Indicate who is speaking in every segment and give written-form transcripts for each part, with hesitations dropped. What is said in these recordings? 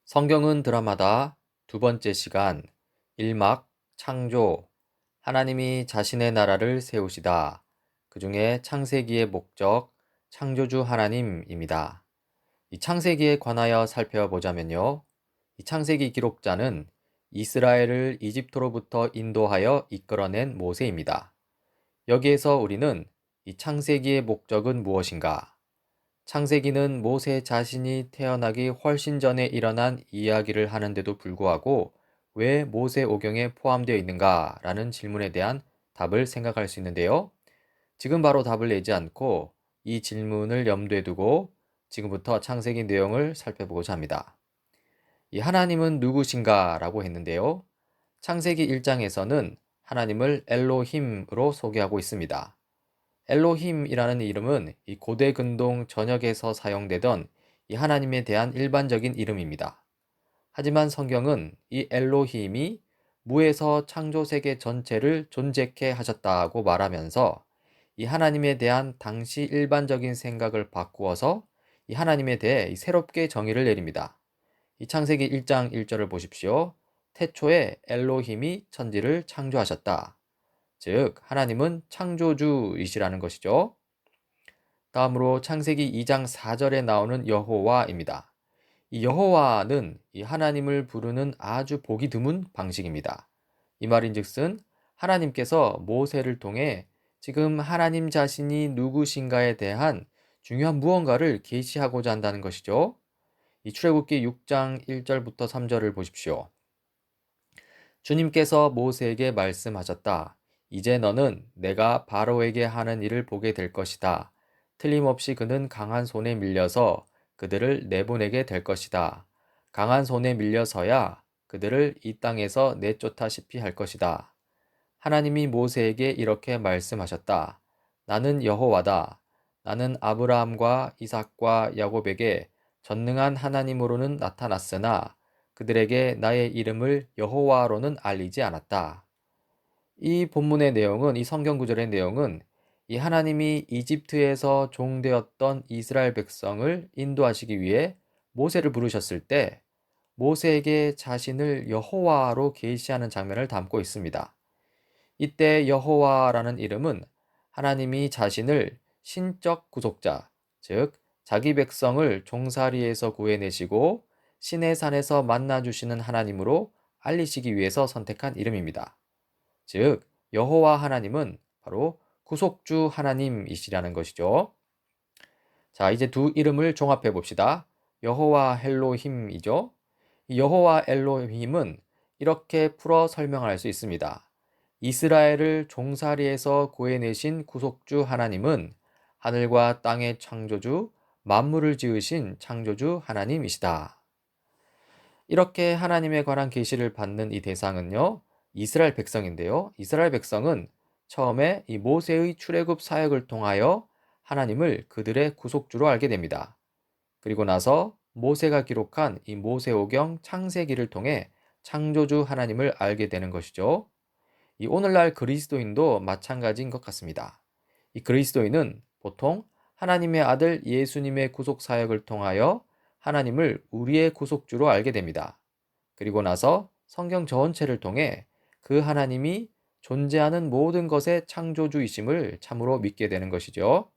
Speaker 1: 성경은 드라마다 두 번째 시간, 1막, 창조, 하나님이 자신의 나라를 세우시다. 그 중에 창세기의 목적, 창조주 하나님입니다. 이 창세기에 관하여 살펴보자면요. 이 창세기 기록자는 이스라엘을 이집트로부터 인도하여 이끌어낸 모세입니다. 여기에서 우리는 이 창세기의 목적은 무엇인가? 창세기는 모세 자신이 태어나기 훨씬 전에 일어난 이야기를 하는데도 불구하고 왜 모세 오경에 포함되어 있는가라는 질문에 대한 답을 생각할 수 있는데요. 지금 바로 답을 내지 않고 이 질문을 염두에 두고 지금부터 창세기 내용을 살펴보고자 합니다. 이 하나님은 누구신가 라고 했는데요. 창세기 1장에서는 하나님을 엘로힘으로 소개하고 있습니다. 엘로힘이라는 이름은 이 고대 근동 전역에서 사용되던 이 하나님에 대한 일반적인 이름입니다. 하지만 성경은 이 엘로힘이 무에서 창조 세계 전체를 존재케 하셨다고 말하면서 이 하나님에 대한 당시 일반적인 생각을 바꾸어서 이 하나님에 대해 새롭게 정의를 내립니다. 이 창세기 1장 1절을 보십시오. 태초에 엘로힘이 천지를 창조하셨다. 즉 하나님은 창조주이시라는 것이죠. 다음으로 창세기 2장 4절에 나오는 여호와입니다. 이 여호와는 이 하나님을 부르는 아주 보기 드문 방식입니다. 이 말인즉슨 하나님께서 모세를 통해 지금 하나님 자신이 누구신가에 대한 중요한 무언가를 계시하고자 한다는 것이죠. 이 출애굽기 6장 1절부터 3절을 보십시오. 주님께서 모세에게 말씀하셨다. 이제 너는 내가 바로에게 하는 일을 보게 될 것이다. 틀림없이 그는 강한 손에 밀려서 그들을 내보내게 될 것이다. 강한 손에 밀려서야 그들을 이 땅에서 내쫓다시피 할 것이다. 하나님이 모세에게 이렇게 말씀하셨다. 나는 여호와다. 나는 아브라함과 이삭과 야곱에게 전능한 하나님으로는 나타났으나 그들에게 나의 이름을 여호와로는 알리지 않았다. 이 본문의 내용은, 이 성경 구절의 내용은 이 하나님이 이집트에서 종되었던 이스라엘 백성을 인도하시기 위해 모세를 부르셨을 때 모세에게 자신을 여호와로 계시하는 장면을 담고 있습니다. 이때 여호와라는 이름은 하나님이 자신을 신적 구속자, 즉 자기 백성을 종살이에서 구해내시고 신의 산에서 만나주시는 하나님으로 알리시기 위해서 선택한 이름입니다. 즉 여호와 하나님은 바로 구속주 하나님이시라는 것이죠. 자, 이제 두 이름을 종합해 봅시다. 여호와 엘로힘이죠. 여호와 엘로힘은 이렇게 풀어 설명할 수 있습니다. 이스라엘을 종살이에서 구해내신 구속주 하나님은 하늘과 땅의 창조주, 만물을 지으신 창조주 하나님이시다. 이렇게 하나님에 관한 계시를 받는 이 대상은요, 이스라엘 백성인데요. 이스라엘 백성은 처음에 이 모세의 출애굽 사역을 통하여 하나님을 그들의 구속주로 알게 됩니다. 그리고 나서 모세가 기록한 이 모세오경 창세기를 통해 창조주 하나님을 알게 되는 것이죠. 이 오늘날 그리스도인도 마찬가지인 것 같습니다. 이 그리스도인은 보통 하나님의 아들 예수님의 구속 사역을 통하여 하나님을 우리의 구속주로 알게 됩니다. 그리고 나서 성경 전체를 통해 그 하나님이 존재하는 모든 것의 창조주이심을 참으로 믿게 되는 것이죠.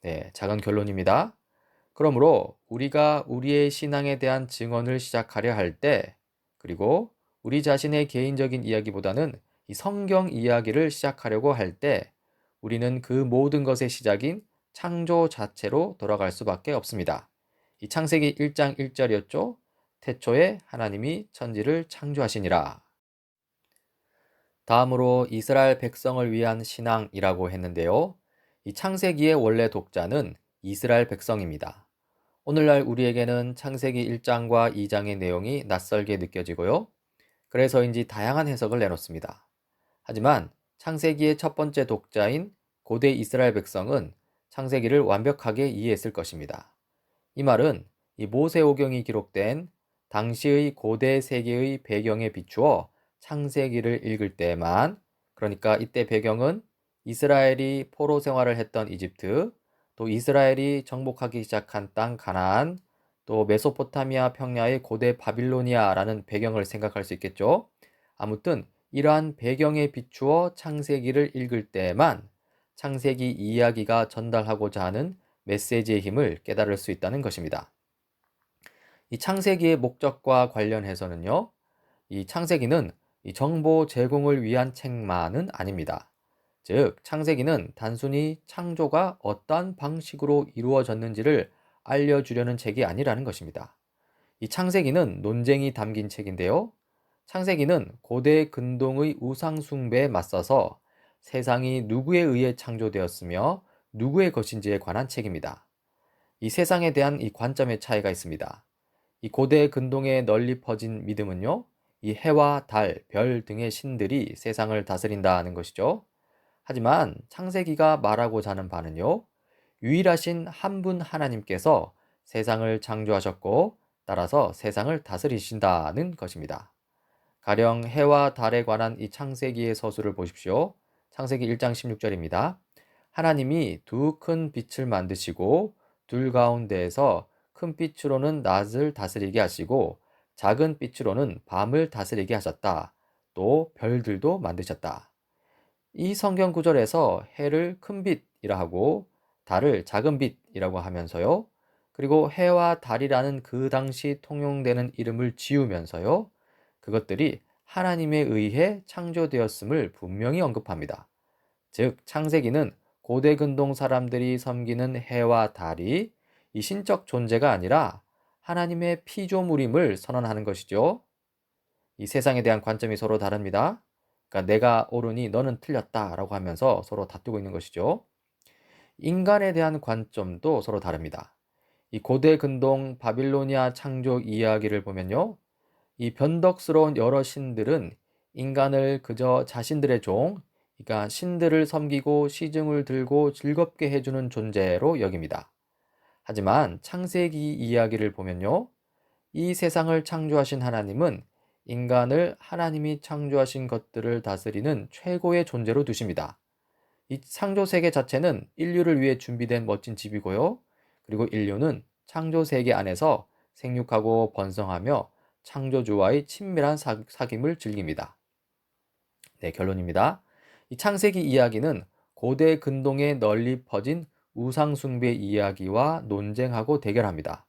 Speaker 1: 네, 작은 결론입니다. 그러므로 우리가 우리의 신앙에 대한 증언을 시작하려 할 때, 그리고 우리 자신의 개인적인 이야기보다는 이 성경 이야기를 시작하려고 할 때, 우리는 그 모든 것의 시작인 창조 자체로 돌아갈 수밖에 없습니다. 이 창세기 1장 1절이었죠. 태초에 하나님이 천지를 창조하시니라. 다음으로 이스라엘 백성을 위한 신앙이라고 했는데요. 이 창세기의 원래 독자는 이스라엘 백성입니다. 오늘날 우리에게는 창세기 1장과 2장의 내용이 낯설게 느껴지고요. 그래서인지 다양한 해석을 내놓습니다. 하지만 창세기의 첫 번째 독자인 고대 이스라엘 백성은 창세기를 완벽하게 이해했을 것입니다. 이 말은 이 모세오경이 기록된 당시의 고대 세계의 배경에 비추어 창세기를 읽을 때만, 그러니까 이때 배경은 이스라엘이 포로 생활을 했던 이집트, 또 이스라엘이 정복하기 시작한 땅 가나안, 또 메소포타미아 평야의 고대 바빌로니아라는 배경을 생각할 수 있겠죠. 아무튼 이러한 배경에 비추어 창세기를 읽을 때에만 창세기 이야기가 전달하고자 하는 메시지의 힘을 깨달을 수 있다는 것입니다. 이 창세기의 목적과 관련해서는요, 이 창세기는 이 정보 제공을 위한 책만은 아닙니다. 즉, 창세기는 단순히 창조가 어떠한 방식으로 이루어졌는지를 알려주려는 책이 아니라는 것입니다. 이 창세기는 논쟁이 담긴 책인데요. 창세기는 고대 근동의 우상 숭배에 맞서서 세상이 누구에 의해 창조되었으며 누구의 것인지에 관한 책입니다. 이 세상에 대한 이 관점의 차이가 있습니다. 이 고대 근동에 널리 퍼진 믿음은요, 이 해와 달, 별 등의 신들이 세상을 다스린다는 것이죠. 하지만 창세기가 말하고자 하는 바는요, 유일하신 한 분 하나님께서 세상을 창조하셨고, 따라서 세상을 다스리신다는 것입니다. 가령 해와 달에 관한 이 창세기의 서술을 보십시오. 창세기 1장 16절입니다. 하나님이 두 큰 빛을 만드시고 둘 가운데에서 큰 빛으로는 낮을 다스리게 하시고 작은 빛으로는 밤을 다스리게 하셨다. 또 별들도 만드셨다. 이 성경 구절에서 해를 큰 빛이라 하고 달을 작은 빛이라고 하면서요. 그리고 해와 달이라는 그 당시 통용되는 이름을 지우면서요. 그것들이 하나님에 의해 창조되었음을 분명히 언급합니다. 즉, 창세기는 고대 근동 사람들이 섬기는 해와 달이 이 신적 존재가 아니라 하나님의 피조물임을 선언하는 것이죠. 이 세상에 대한 관점이 서로 다릅니다. 그러니까 내가 옳으니 너는 틀렸다라고 하면서 서로 다투고 있는 것이죠. 인간에 대한 관점도 서로 다릅니다. 이 고대 근동 바빌로니아 창조 이야기를 보면요. 이 변덕스러운 여러 신들은 인간을 그저 자신들의 종, 그러니까 신들을 섬기고 시중을 들고 즐겁게 해주는 존재로 여깁니다. 하지만 창세기 이야기를 보면요. 이 세상을 창조하신 하나님은 인간을 하나님이 창조하신 것들을 다스리는 최고의 존재로 두십니다. 이 창조 세계 자체는 인류를 위해 준비된 멋진 집이고요. 그리고 인류는 창조 세계 안에서 생육하고 번성하며 창조주와의 친밀한 사귐을 즐깁니다. 네, 결론입니다. 이 창세기 이야기는 고대 근동에 널리 퍼진 우상숭배 이야기와 논쟁하고 대결합니다.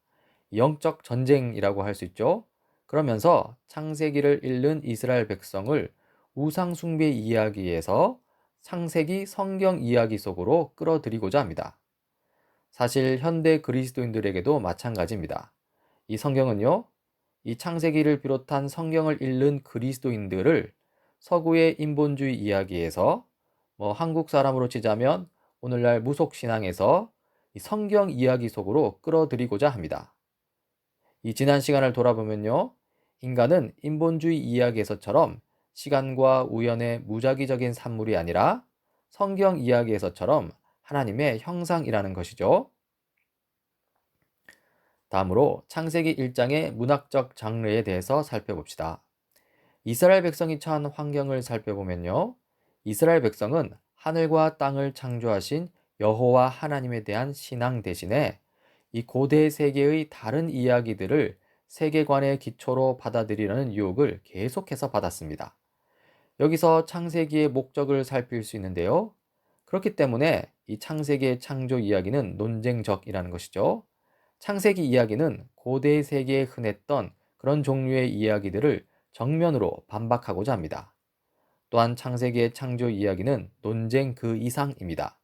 Speaker 1: 영적 전쟁이라고 할 수 있죠. 그러면서 창세기를 읽는 이스라엘 백성을 우상숭배 이야기에서 창세기 성경 이야기 속으로 끌어들이고자 합니다. 사실 현대 그리스도인들에게도 마찬가지입니다. 이 성경은요, 이 창세기를 비롯한 성경을 읽는 그리스도인들을 서구의 인본주의 이야기에서 한국 사람으로 치자면 오늘날 무속신앙에서 이 성경 이야기 속으로 끌어들이고자 합니다. 이 지난 시간을 돌아보면요. 인간은 인본주의 이야기에서처럼 시간과 우연의 무작위적인 산물이 아니라 성경 이야기에서처럼 하나님의 형상이라는 것이죠. 다음으로 창세기 1장의 문학적 장르에 대해서 살펴봅시다. 이스라엘 백성이 처한 환경을 살펴보면요. 이스라엘 백성은 하늘과 땅을 창조하신 여호와 하나님에 대한 신앙 대신에 이 고대 세계의 다른 이야기들을 세계관의 기초로 받아들이려는 유혹을 계속해서 받았습니다. 여기서 창세기의 목적을 살필 수 있는데요. 그렇기 때문에 이 창세기의 창조 이야기는 논쟁적이라는 것이죠. 창세기 이야기는 고대 세계에 흔했던 그런 종류의 이야기들을 정면으로 반박하고자 합니다. 또한 창세기의 창조 이야기는 논쟁 그 이상입니다.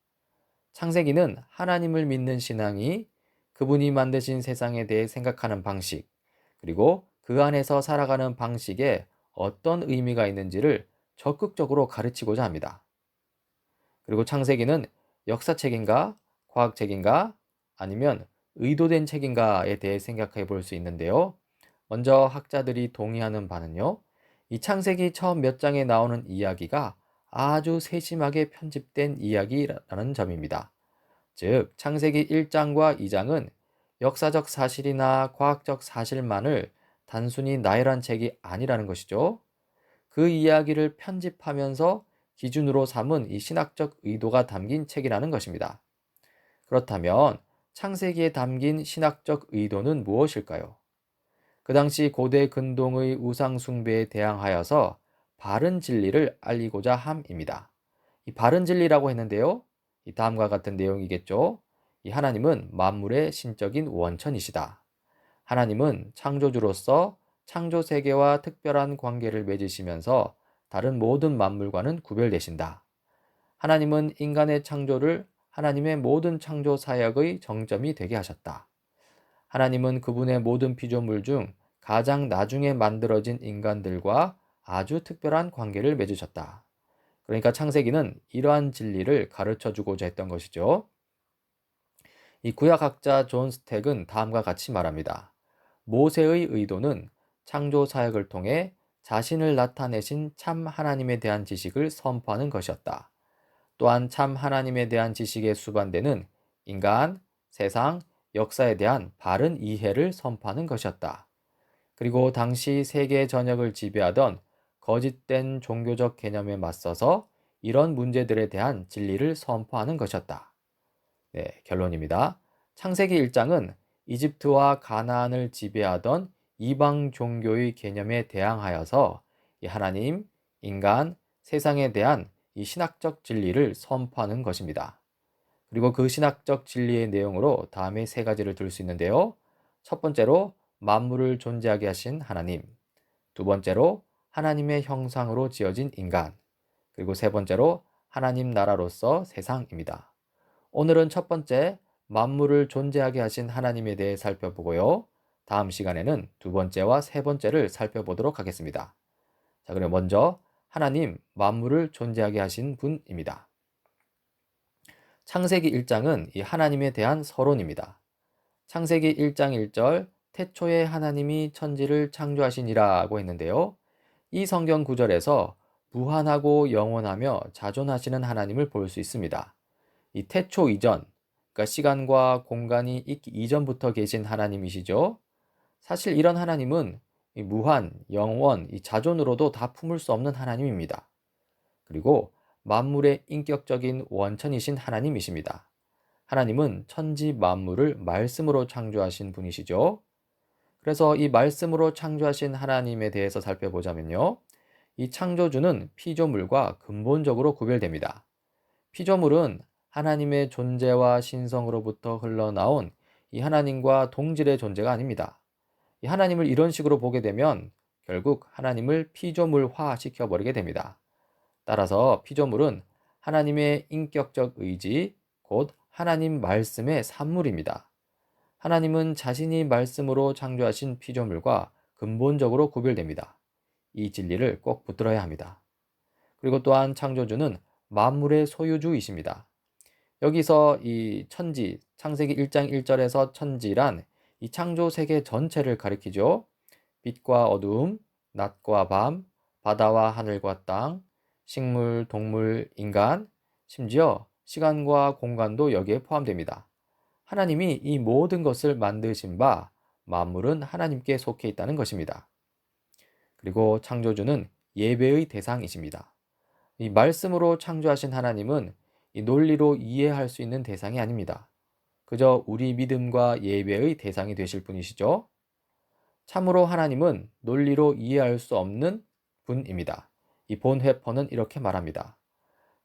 Speaker 1: 창세기는 하나님을 믿는 신앙이 그분이 만드신 세상에 대해 생각하는 방식, 그리고 그 안에서 살아가는 방식에 어떤 의미가 있는지를 적극적으로 가르치고자 합니다. 그리고 창세기는 역사책인가, 과학책인가, 아니면 의도된 책인가에 대해 생각해 볼 수 있는데요. 먼저 학자들이 동의하는 바는요. 이 창세기 처음 몇 장에 나오는 이야기가 아주 세심하게 편집된 이야기라는 점입니다. 즉, 창세기 1장과 2장은 역사적 사실이나 과학적 사실만을 단순히 나열한 책이 아니라는 것이죠. 그 이야기를 편집하면서 기준으로 삼은 이 신학적 의도가 담긴 책이라는 것입니다. 그렇다면 창세기에 담긴 신학적 의도는 무엇일까요? 그 당시 고대 근동의 우상 숭배에 대항하여서 바른 진리를 알리고자 함입니다. 이 바른 진리라고 했는데요. 이 다음과 같은 내용이겠죠. 이 하나님은 만물의 신적인 원천이시다. 하나님은 창조주로서 창조 세계와 특별한 관계를 맺으시면서 다른 모든 만물과는 구별되신다. 하나님은 인간의 창조를 하나님의 모든 창조 사역의 정점이 되게 하셨다. 하나님은 그분의 모든 피조물 중 가장 나중에 만들어진 인간들과 아주 특별한 관계를 맺으셨다. 그러니까 창세기는 이러한 진리를 가르쳐 주고자 했던 것이죠. 이 구약학자 존 스택은 다음과 같이 말합니다. 모세의 의도는 창조 사역을 통해 자신을 나타내신 참 하나님에 대한 지식을 선포하는 것이었다. 또한 참 하나님에 대한 지식에 수반되는 인간, 세상, 역사에 대한 바른 이해를 선포하는 것이었다. 그리고 당시 세계 전역을 지배하던 거짓된 종교적 개념에 맞서서 이런 문제들에 대한 진리를 선포하는 것이었다. 네, 결론입니다. 창세기 1장은 이집트와 가나안을 지배하던 이방 종교의 개념에 대항하여서 이 하나님, 인간, 세상에 대한 이 신학적 진리를 선포하는 것입니다. 그리고 그 신학적 진리의 내용으로 다음에 세 가지를 들 수 있는데요. 첫 번째로 만물을 존재하게 하신 하나님, 두 번째로 하나님의 형상으로 지어진 인간, 그리고 세 번째로 하나님 나라로서 세상입니다. 오늘은 첫 번째 만물을 존재하게 하신 하나님에 대해 살펴보고요. 다음 시간에는 두 번째와 세 번째를 살펴보도록 하겠습니다. 자, 그럼 먼저 하나님 만물을 존재하게 하신 분입니다. 창세기 1장은 이 하나님에 대한 서론입니다. 창세기 1장 1절 태초에 하나님이 천지를 창조하시니라고 했는데요. 이 성경 구절에서 무한하고 영원하며 자존하시는 하나님을 볼 수 있습니다. 이 태초 이전, 그러니까 시간과 공간이 있기 이전부터 계신 하나님이시죠. 사실 이런 하나님은 이 무한, 영원, 이 자존으로도 다 품을 수 없는 하나님입니다. 그리고 만물의 인격적인 원천이신 하나님이십니다. 하나님은 천지 만물을 말씀으로 창조하신 분이시죠. 그래서 이 말씀으로 창조하신 하나님에 대해서 살펴보자면요. 이 창조주는 피조물과 근본적으로 구별됩니다. 피조물은 하나님의 존재와 신성으로부터 흘러나온 이 하나님과 동질의 존재가 아닙니다. 이 하나님을 이런 식으로 보게 되면 결국 하나님을 피조물화 시켜버리게 됩니다. 따라서 피조물은 하나님의 인격적 의지, 곧 하나님 말씀의 산물입니다. 하나님은 자신이 말씀으로 창조하신 피조물과 근본적으로 구별됩니다. 이 진리를 꼭 붙들어야 합니다. 그리고 또한 창조주는 만물의 소유주이십니다. 여기서 이 천지, 창세기 1장 1절에서 천지란 이 창조 세계 전체를 가리키죠. 빛과 어두움, 낮과 밤, 바다와 하늘과 땅, 식물, 동물, 인간, 심지어 시간과 공간도 여기에 포함됩니다. 하나님이 이 모든 것을 만드신 바 만물은 하나님께 속해 있다는 것입니다. 그리고 창조주는 예배의 대상이십니다. 이 말씀으로 창조하신 하나님은 이 논리로 이해할 수 있는 대상이 아닙니다. 그저 우리 믿음과 예배의 대상이 되실 분이시죠. 참으로 하나님은 논리로 이해할 수 없는 분입니다. 이 본회퍼는 이렇게 말합니다.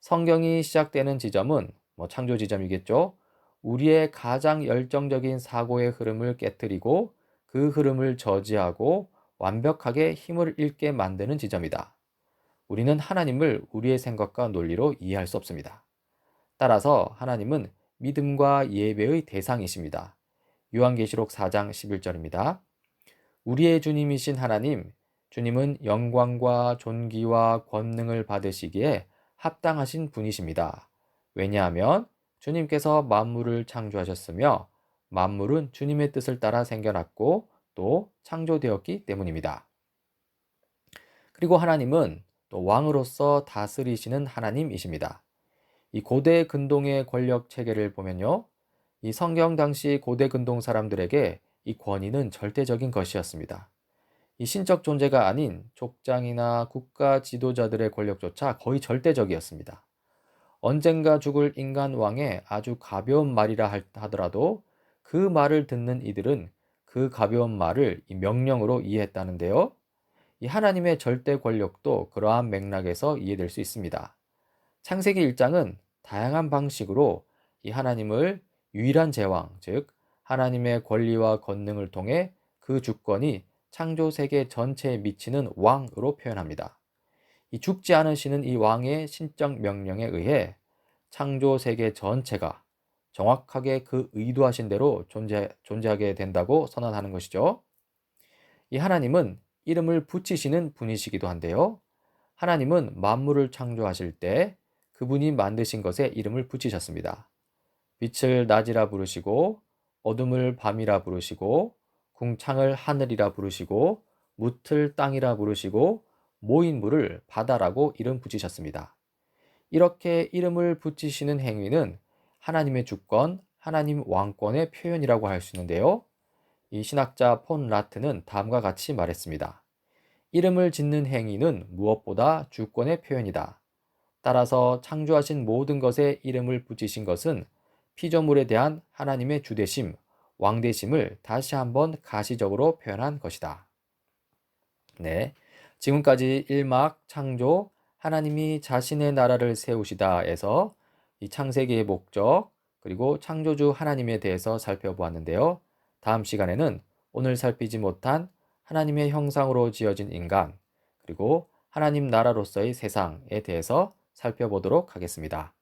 Speaker 1: 성경이 시작되는 지점은 창조 지점이겠죠. 우리의 가장 열정적인 사고의 흐름을 깨뜨리고 그 흐름을 저지하고 완벽하게 힘을 잃게 만드는 지점이다. 우리는 하나님을 우리의 생각과 논리로 이해할 수 없습니다. 따라서 하나님은 믿음과 예배의 대상이십니다. 요한계시록 4장 11절입니다. 우리의 주님이신 하나님, 주님은 영광과 존귀와 권능을 받으시기에 합당하신 분이십니다. 왜냐하면 주님께서 만물을 창조하셨으며 만물은 주님의 뜻을 따라 생겨났고 또 창조되었기 때문입니다. 그리고 하나님은 또 왕으로서 다스리시는 하나님이십니다. 이 고대 근동의 권력 체계를 보면요. 이 성경 당시 고대 근동 사람들에게 이 권위는 절대적인 것이었습니다. 이 신적 존재가 아닌 족장이나 국가 지도자들의 권력조차 거의 절대적이었습니다. 언젠가 죽을 인간 왕의 아주 가벼운 말이라 하더라도 그 말을 듣는 이들은 그 가벼운 말을 이 명령으로 이해했다는데요. 이 하나님의 절대 권력도 그러한 맥락에서 이해될 수 있습니다. 창세기 1장은 다양한 방식으로 이 하나님을 유일한 제왕, 즉 하나님의 권리와 권능을 통해 그 주권이 창조 세계 전체에 미치는 왕으로 표현합니다. 이 죽지 않으시는 이 왕의 신적 명령에 의해 창조 세계 전체가 정확하게 그 의도하신 대로 존재하게 된다고 선언하는 것이죠. 이 하나님은 이름을 붙이시는 분이시기도 한데요. 하나님은 만물을 창조하실 때 그분이 만드신 것에 이름을 붙이셨습니다. 빛을 낮이라 부르시고 어둠을 밤이라 부르시고 궁창을 하늘이라 부르시고 무틀 땅이라 부르시고 모인 물을 바다라고 이름 붙이셨습니다. 이렇게 이름을 붙이시는 행위는 하나님의 주권, 하나님 왕권의 표현이라고 할 수 있는데요. 이 신학자 폰 라트는 다음과 같이 말했습니다. 이름을 짓는 행위는 무엇보다 주권의 표현이다. 따라서 창조하신 모든 것에 이름을 붙이신 것은 피조물에 대한 하나님의 주대심, 왕대심을 다시 한번 가시적으로 표현한 것이다. 네. 지금까지 1막 창조, 하나님이 자신의 나라를 세우시다에서 이 창세기의 목적, 그리고 창조주 하나님에 대해서 살펴보았는데요. 다음 시간에는 오늘 살피지 못한 하나님의 형상으로 지어진 인간, 그리고 하나님 나라로서의 세상에 대해서 살펴보도록 하겠습니다.